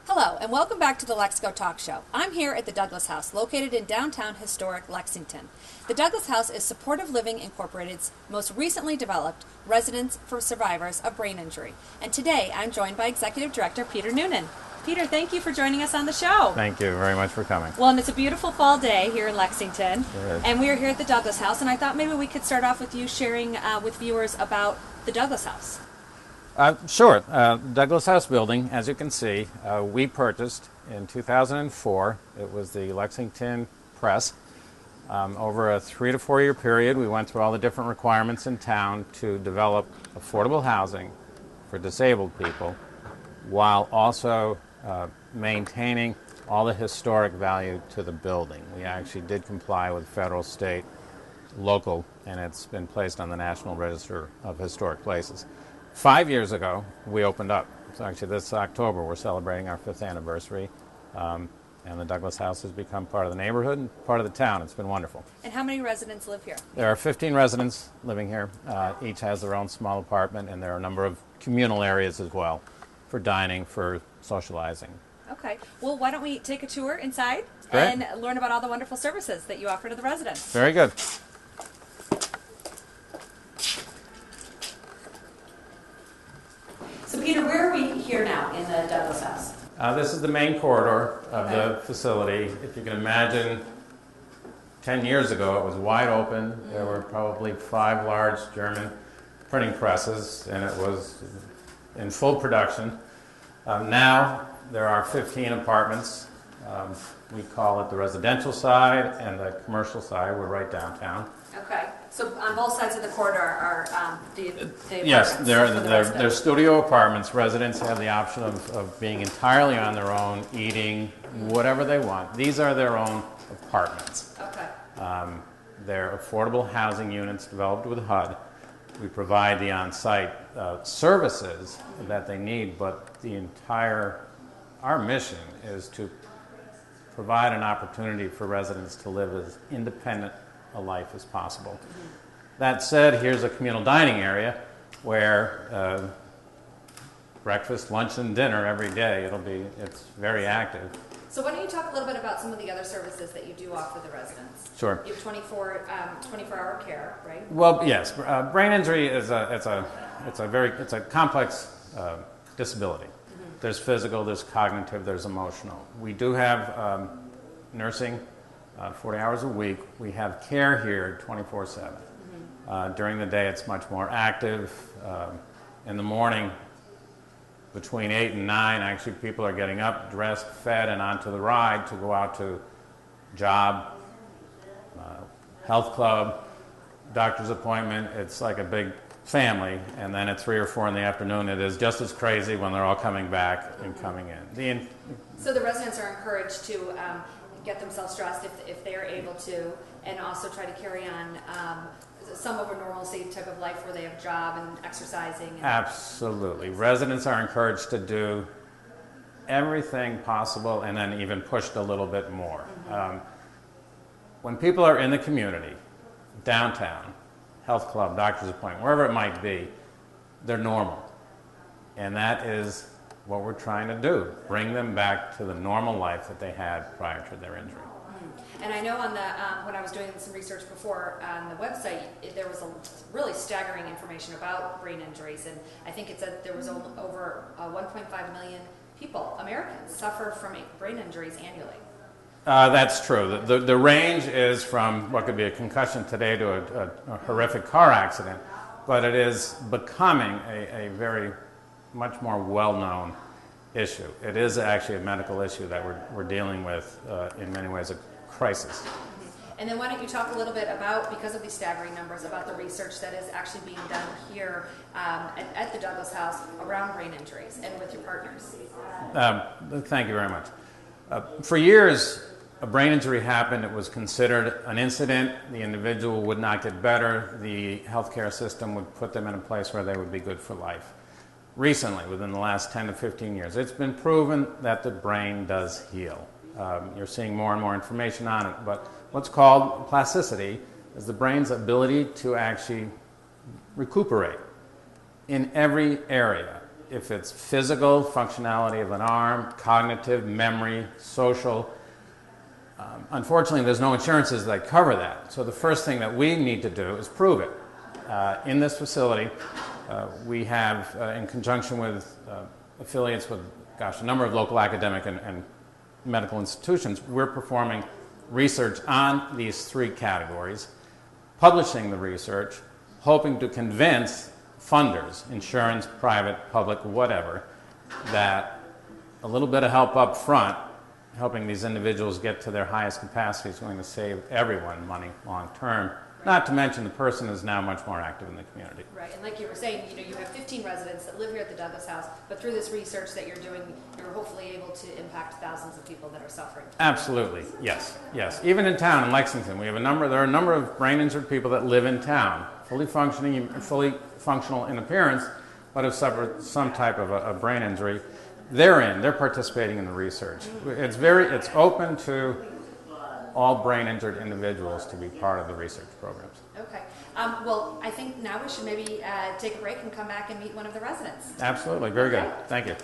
Hello, and welcome back to the Lexico Talk Show. I'm here at the Douglas House, located in downtown historic Lexington. The Douglas House is Supportive Living Incorporated's most recently developed residence for survivors of brain injury. And today I'm joined by Executive Director Peter Noonan. Peter, thank you for joining us on the show. Thank you very much for coming. Well, and it's a beautiful fall day here in Lexington. It is. And we are here at the Douglas House, and I thought maybe we could start off with you sharing with viewers about the Douglas House. Sure. Douglas House building, as you can see, we purchased in 2004. It was the Lexington Press. Over a 3 to 4 year period, we went through all the different requirements in town to develop affordable housing for disabled people while also maintaining all the historic value to the building. We actually did comply with federal, state, local, and it's been placed on the National Register of Historic Places. 5 years ago, we opened up. So actually this October, we're celebrating our 5th anniversary. And the Douglas House has become part of the neighborhood and part of the town. It's been wonderful. And how many residents live here? There are 15 residents living here. Each has their own small apartment, and there are a number of communal areas as well for dining, for socializing. Okay. Well, why don't we take a tour inside Great. and learn about all the wonderful services that you offer to the residents? Very good. So, Peter, where are we here now in the Douglas House? This is the main corridor of the facility. If you can imagine, 10 years ago it was wide open. There were probably 5 large German printing presses, and it was in full production. Now there are 15 apartments. We call it the residential side and the commercial side. We're right downtown. Okay. So on both sides of the corridor are the Yes, apartments they're, for the they're, residents. they're studio apartments. Residents have the option of being entirely on their own, eating whatever they want. These are their own apartments. Okay. They're affordable housing units developed with HUD. We provide the on-site services that they need, but our mission is to provide an opportunity for residents to live as independent a life as possible. That said, here's a communal dining area where breakfast, lunch, and dinner every day. It's very active. So why don't you talk a little bit about some of the other services that you do offer the residents? Sure. You have 24-hour care, right? Well, yes. Brain injury is it's a complex disability. There's physical, there's cognitive, there's emotional. We do have nursing 40 hours a week. We have care here 24/7. During the day, it's much more active. In the morning, between 8 and 9, actually, people are getting up, dressed, fed, and onto the ride to go out to job, health club, doctor's appointment. It's like a big family. And then at 3 or 4 in the afternoon, it is just as crazy when they're all coming back and coming in. So the residents are encouraged to get themselves dressed if they are able to, and also try to carry on some of a normalcy type of life where they have job and exercising. Absolutely. Residents are encouraged to do everything possible and then even pushed a little bit more. When people are in the community, downtown, health club, doctor's appointment, wherever it might be, they're normal. And that is what we're trying to do, bring them back to the normal life that they had prior to their injury. And I know on the when I was doing some research before on the website, there was a really staggering information about brain injuries, and I think it said there was over 1.5 million people, Americans, suffer from brain injuries annually. That's true. The range is from what could be a concussion today to a horrific car accident, but it is becoming a very much more well-known issue. It is actually a medical issue that we're dealing with, in many ways, a crisis. And then why don't you talk a little bit about, because of these staggering numbers, about the research that is actually being done here at the Douglas House around brain injuries and with your partners? Thank you very much. For years, a brain injury happened. It was considered an incident. The individual would not get better. The healthcare system would put them in a place where they would be good for life. Recently, within the last 10 to 15 years, it's been proven that the brain does heal. You're seeing more and more information on it, but what's called plasticity is the brain's ability to actually recuperate in every area. if it's physical functionality of an arm, cognitive, memory, social. Unfortunately, there's no insurances that cover that. So the first thing that we need to do is prove it. In this facility, we have, in conjunction with affiliates with, a number of local academic and medical institutions, we're performing research on these three categories, publishing the research, hoping to convince funders, insurance, private, public, whatever, that a little bit of help up front, helping these individuals get to their highest capacity, is going to save everyone money long term. Not to mention the person is now much more active in the community. Right, and like you were saying, you have 15 residents that live here at the Douglas House, but through this research that you're doing, you're hopefully able to impact thousands of people that are suffering. Absolutely, yes, yes. Even in town, in Lexington, there are a number of brain injured people that live in town, fully functional in appearance, but have suffered some type of a brain injury. They're participating in the research. It's open to all brain injured individuals to be part of the research programs. Okay. Well, I think now we should maybe take a break and come back and meet one of the residents. Absolutely. Very good. Thank you.